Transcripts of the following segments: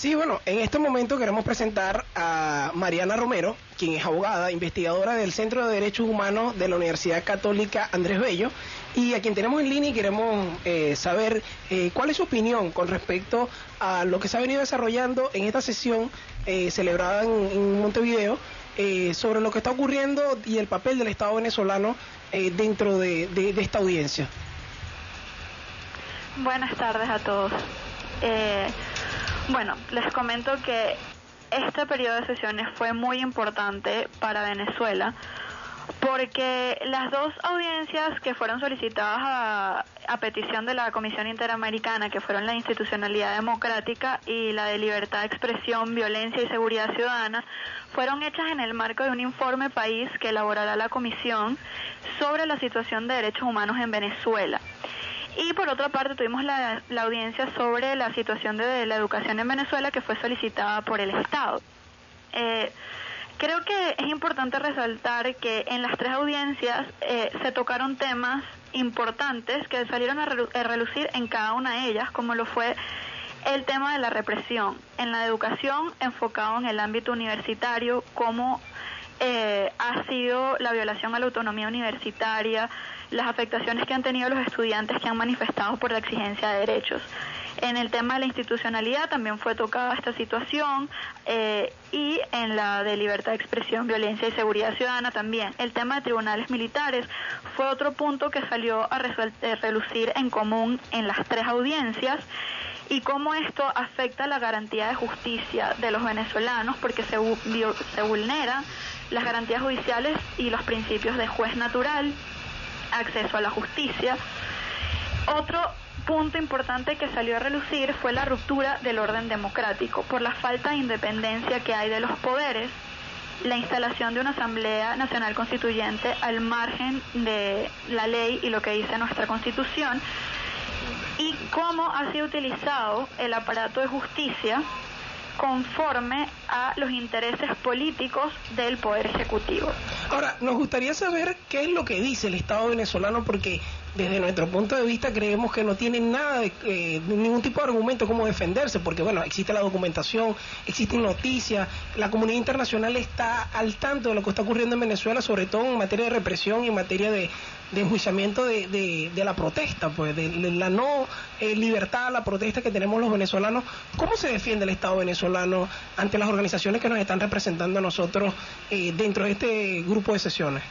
Sí, bueno, en este momento queremos presentar a Mariana Romero, quien es abogada, investigadora del Centro de Derechos Humanos de la Universidad Católica Andrés Bello, y a quien tenemos en línea y queremos saber cuál es su opinión con respecto a lo que se ha venido desarrollando en esta sesión celebrada en Montevideo, sobre lo que está ocurriendo y el papel del Estado venezolano dentro de esta audiencia. Buenas tardes a todos. Bueno, les comento que este periodo de sesiones fue muy importante para Venezuela porque las dos audiencias que fueron solicitadas a petición de la Comisión Interamericana, que fueron la institucionalidad democrática y la de libertad de expresión, violencia y seguridad ciudadana, fueron hechas en el marco de un informe país que elaborará la Comisión sobre la situación de derechos humanos en Venezuela. Y por otra parte tuvimos la audiencia sobre la situación de la educación en Venezuela, que fue solicitada por el Estado. Creo que es importante resaltar que en las tres audiencias se tocaron temas importantes que salieron a relucir en cada una de ellas, como lo fue el tema de la represión en la educación, enfocado en el ámbito universitario, cómo ha sido la violación a la autonomía universitaria, las afectaciones que han tenido los estudiantes que han manifestado por la exigencia de derechos. En el tema de la institucionalidad también fue tocada esta situación, y en la de libertad de expresión, violencia y seguridad ciudadana también. El tema de tribunales militares fue otro punto que salió a relucir en común en las tres audiencias, y cómo esto afecta la garantía de justicia de los venezolanos, porque se vulneran las garantías judiciales y los principios de juez natural, acceso a la justicia. Otro punto importante que salió a relucir fue la ruptura del orden democrático por la falta de independencia que hay de los poderes, la instalación de una Asamblea Nacional Constituyente al margen de la ley y lo que dice nuestra Constitución, y cómo ha sido utilizado el aparato de justicia conforme a los intereses políticos del Poder Ejecutivo. Ahora, nos gustaría saber qué es lo que dice el Estado venezolano, porque desde nuestro punto de vista creemos que no tienen nada ningún tipo de argumento como defenderse, porque bueno, existe la documentación, existen noticias, la comunidad internacional está al tanto de lo que está ocurriendo en Venezuela, sobre todo en materia de represión y en materia de enjuiciamiento de la protesta, pues de la no libertad a la protesta que tenemos los venezolanos. ¿Cómo se defiende el Estado venezolano ante las organizaciones que nos están representando a nosotros dentro de este grupo de sesiones?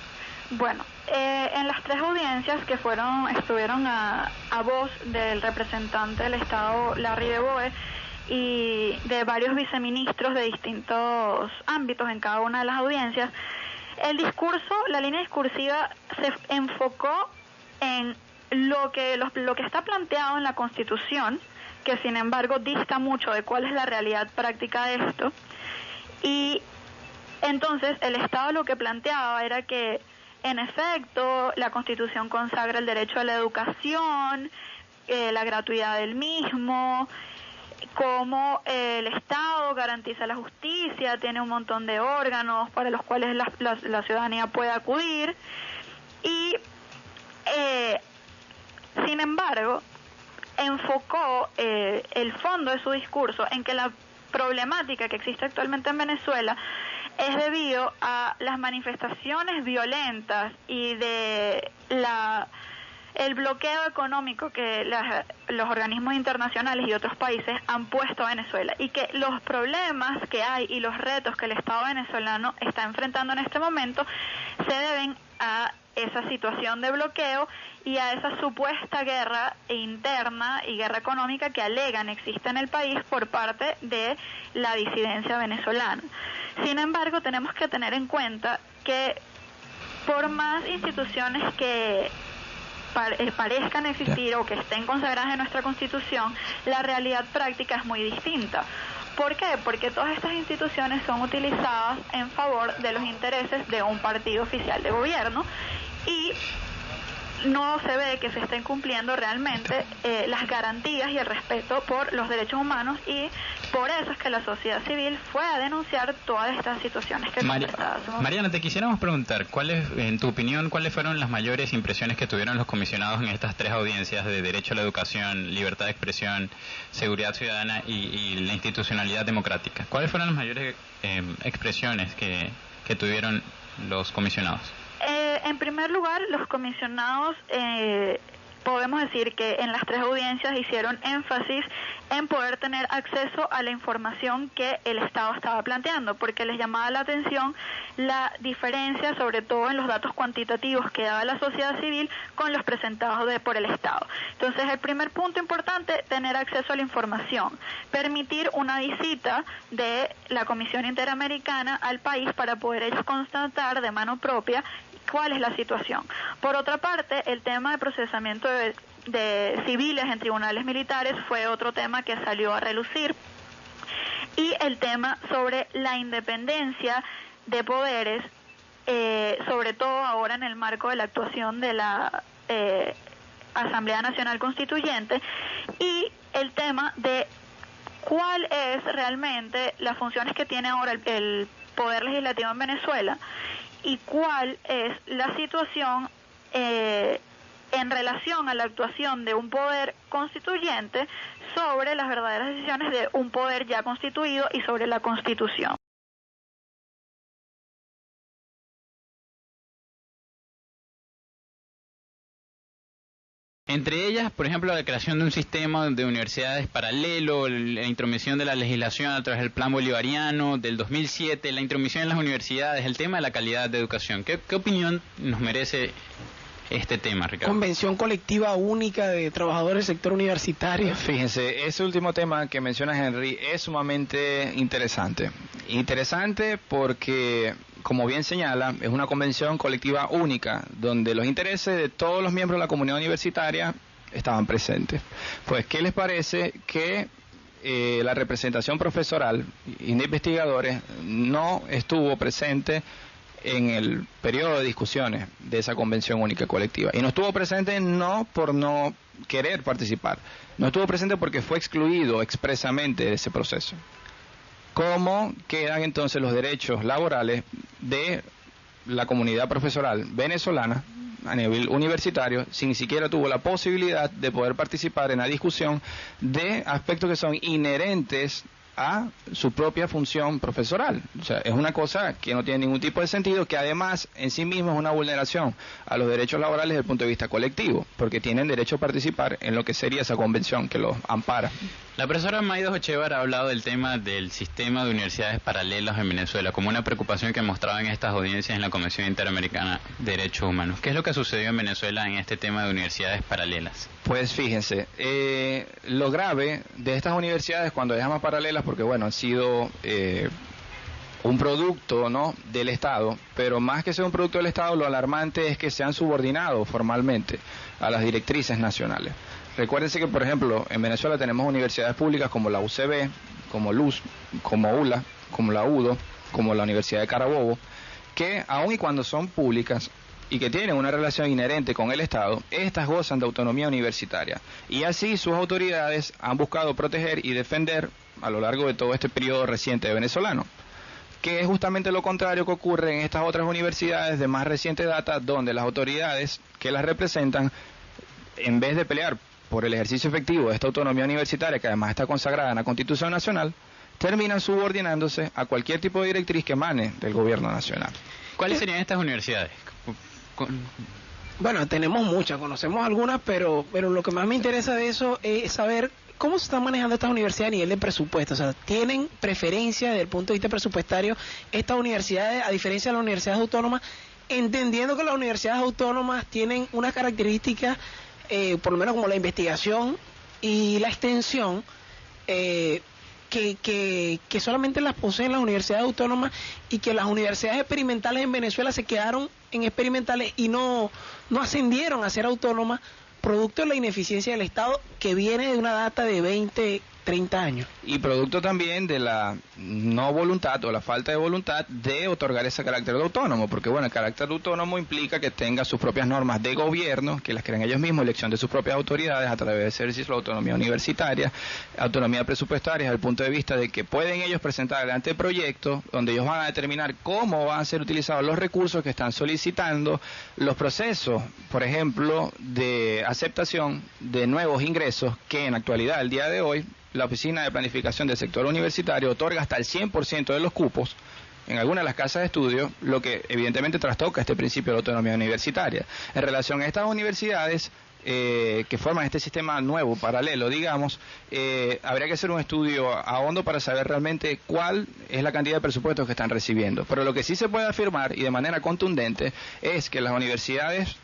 Bueno, en las tres audiencias que estuvieron a voz del representante del Estado, Larry de Boe, y de varios viceministros de distintos ámbitos en cada una de las audiencias, el discurso, la línea discursiva se enfocó en lo que está planteado en la Constitución, que sin embargo dista mucho de cuál es la realidad práctica de esto. Y entonces el Estado lo que planteaba era que en efecto la Constitución consagra el derecho a la educación, la gratuidad del mismo, cómo el Estado garantiza la justicia, tiene un montón de órganos para los cuales la ciudadanía puede acudir, y sin embargo enfocó el fondo de su discurso en que la problemática que existe actualmente en Venezuela es debido a las manifestaciones violentas y de el bloqueo económico que los organismos internacionales y otros países han puesto a Venezuela, y que los problemas que hay y los retos que el Estado venezolano está enfrentando en este momento se deben a esa situación de bloqueo y a esa supuesta guerra interna y guerra económica que alegan existe en el país por parte de la disidencia venezolana. Sin embargo, tenemos que tener en cuenta que por más instituciones que parezcan existir o que estén consagradas en nuestra Constitución, la realidad práctica es muy distinta. ¿Por qué? Porque todas estas instituciones son utilizadas en favor de los intereses de un partido oficial de gobierno, y no se ve que se estén cumpliendo realmente las garantías y el respeto por los derechos humanos, y por eso es que la sociedad civil fue a denunciar todas estas situaciones que Mariana, te quisiéramos preguntar, en tu opinión, ¿cuáles fueron las mayores impresiones que tuvieron los comisionados en estas 3 audiencias de derecho a la educación, libertad de expresión, seguridad ciudadana y la institucionalidad democrática? ¿Cuáles fueron las mayores expresiones que tuvieron los comisionados? En primer lugar, los comisionados podemos decir que en las 3 audiencias hicieron énfasis en poder tener acceso a la información que el Estado estaba planteando, porque les llamaba la atención la diferencia, sobre todo en los datos cuantitativos que daba la sociedad civil con los presentados por el Estado. Entonces, el primer punto importante, tener acceso a la información, permitir una visita de la Comisión Interamericana al país para poder ellos constatar de mano propia cuál es la situación. Por otra parte, el tema de procesamiento de civiles en tribunales militares fue otro tema que salió a relucir, y el tema sobre la independencia de poderes, sobre todo ahora en el marco de la actuación de la Asamblea Nacional Constituyente, y el tema de cuál es realmente las funciones que tiene ahora el Poder Legislativo en Venezuela, y cuál es la situación en relación a la actuación de un poder constituyente sobre las verdaderas decisiones de un poder ya constituido y sobre la Constitución. Entre ellas, por ejemplo, la creación de un sistema de universidades paralelo, la intromisión de la legislación a través del Plan Bolivariano del 2007, la intromisión en las universidades, el tema de la calidad de educación. ¿Qué opinión nos merece este tema, Ricardo? Convención colectiva única de trabajadores del sector universitario. Fíjense, ese último tema que mencionas, Henry, es sumamente interesante. Interesante porque, como bien señala, es una convención colectiva única, donde los intereses de todos los miembros de la comunidad universitaria estaban presentes. Pues, ¿qué les parece que la representación profesoral y de investigadores no estuvo presente en el periodo de discusiones de esa convención única colectiva? Y no estuvo presente no por no querer participar, no estuvo presente porque fue excluido expresamente de ese proceso. ¿Cómo quedan entonces los derechos laborales de la comunidad profesoral venezolana a nivel universitario si ni siquiera tuvo la posibilidad de poder participar en la discusión de aspectos que son inherentes a su propia función profesoral? O sea, es una cosa que no tiene ningún tipo de sentido, que además en sí mismo es una vulneración a los derechos laborales desde el punto de vista colectivo, porque tienen derecho a participar en lo que sería esa convención que los ampara. La profesora Maydos Echevar ha hablado del tema del sistema de universidades paralelas en Venezuela como una preocupación que mostraba en estas audiencias en la Comisión Interamericana de Derechos Humanos. ¿Qué es lo que sucedió en Venezuela en este tema de universidades paralelas? Pues fíjense, lo grave de estas universidades cuando llaman paralelas, porque bueno, han sido un producto, ¿no?, del Estado, pero más que ser un producto del Estado, lo alarmante es que se han subordinado formalmente a las directrices nacionales. Recuérdense que, por ejemplo, en Venezuela tenemos universidades públicas como la UCB, como LUS, como ULA, como la UDO, como la Universidad de Carabobo, que aun y cuando son públicas y que tienen una relación inherente con el Estado, estas gozan de autonomía universitaria. Y así sus autoridades han buscado proteger y defender a lo largo de todo este periodo reciente venezolano, que es justamente lo contrario que ocurre en estas otras universidades de más reciente data, donde las autoridades que las representan, en vez de pelear por el ejercicio efectivo de esta autonomía universitaria, que además está consagrada en la Constitución Nacional, terminan subordinándose a cualquier tipo de directriz que emane del gobierno nacional. ¿Cuáles serían estas universidades? Bueno, tenemos muchas, conocemos algunas, pero lo que más me interesa de eso es saber cómo se están manejando estas universidades a nivel de presupuesto. O sea, ¿tienen preferencia desde el punto de vista presupuestario estas universidades, a diferencia de las universidades autónomas, entendiendo que las universidades autónomas tienen unas características, por lo menos como la investigación y la extensión, que solamente las poseen las universidades autónomas, y que las universidades experimentales en Venezuela se quedaron en experimentales y no ascendieron a ser autónomas, producto de la ineficiencia del Estado, que viene de una data de 20 30 años. Y producto también de la no voluntad o la falta de voluntad de otorgar ese carácter de autónomo, porque bueno, el carácter de autónomo implica que tenga sus propias normas de gobierno, que las crean ellos mismos, elección de sus propias autoridades a través de ejercicio de la autonomía universitaria, autonomía presupuestaria, desde el punto de vista de que pueden ellos presentar el anteproyecto, donde ellos van a determinar cómo van a ser utilizados los recursos que están solicitando, los procesos, por ejemplo, de aceptación de nuevos ingresos, que en la actualidad, el día de hoy, la Oficina de Planificación del Sector Universitario otorga hasta el 100% de los cupos en algunas de las casas de estudio, lo que evidentemente trastoca este principio de autonomía universitaria. En relación a estas universidades que forman este sistema nuevo, paralelo, digamos, habría que hacer un estudio a hondo para saber realmente cuál es la cantidad de presupuestos que están recibiendo. Pero lo que sí se puede afirmar, y de manera contundente, es que las universidades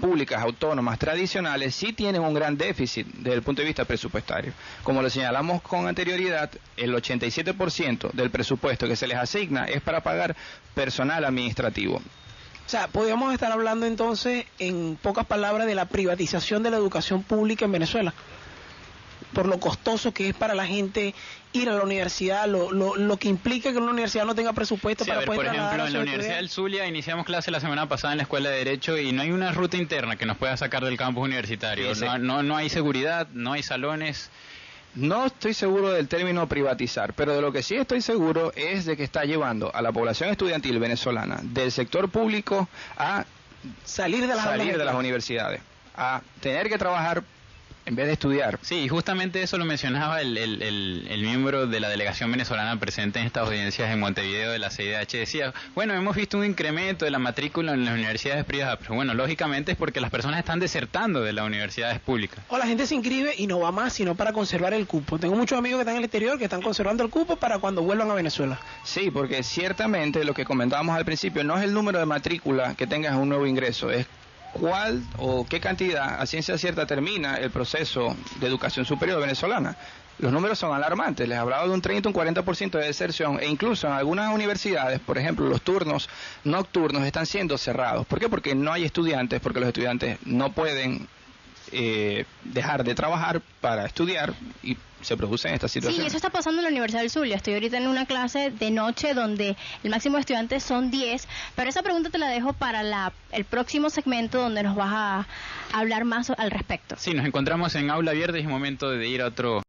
públicas autónomas tradicionales sí tienen un gran déficit desde el punto de vista presupuestario. Como lo señalamos con anterioridad, el 87% del presupuesto que se les asigna es para pagar personal administrativo. O sea, podríamos estar hablando entonces, en pocas palabras, de la privatización de la educación pública en Venezuela, por lo costoso que es para la gente ir a la universidad, lo que implica que una universidad no tenga presupuesto sí, para poder por trasladar ejemplo, a en su la Universidad del Zulia iniciamos clase la semana pasada en la Escuela de Derecho y no hay una ruta interna que nos pueda sacar del campus universitario. Sí, no hay seguridad, no hay salones. No estoy seguro del término privatizar, pero de lo que sí estoy seguro es de que está llevando a la población estudiantil venezolana del sector público a salir de las universidades, a tener que trabajar en vez de estudiar. Sí, y justamente eso lo mencionaba el miembro de la delegación venezolana presente en estas audiencias en Montevideo de la CIDH. Decía, bueno, hemos visto un incremento de la matrícula en las universidades privadas, pero bueno, lógicamente es porque las personas están desertando de las universidades públicas. O la gente se inscribe y no va más, sino para conservar el cupo. Tengo muchos amigos que están en el exterior que están conservando el cupo para cuando vuelvan a Venezuela. Sí, porque ciertamente lo que comentábamos al principio no es el número de matrícula que tengas un nuevo ingreso, es cuál o qué cantidad a ciencia cierta termina el proceso de educación superior venezolana. Los números son alarmantes, les hablaba de un 30 o un 40% de deserción, e incluso en algunas universidades, por ejemplo, los turnos nocturnos están siendo cerrados. ¿Por qué? Porque no hay estudiantes, porque los estudiantes no pueden dejar de trabajar para estudiar y se producen estas situaciones. Sí, eso está pasando en la Universidad del Zulia. Estoy ahorita en una clase de noche donde el máximo de estudiantes son 10, pero esa pregunta te la dejo para el próximo segmento donde nos vas a hablar más al respecto. Sí, nos encontramos en aula abierta y es momento de ir a otro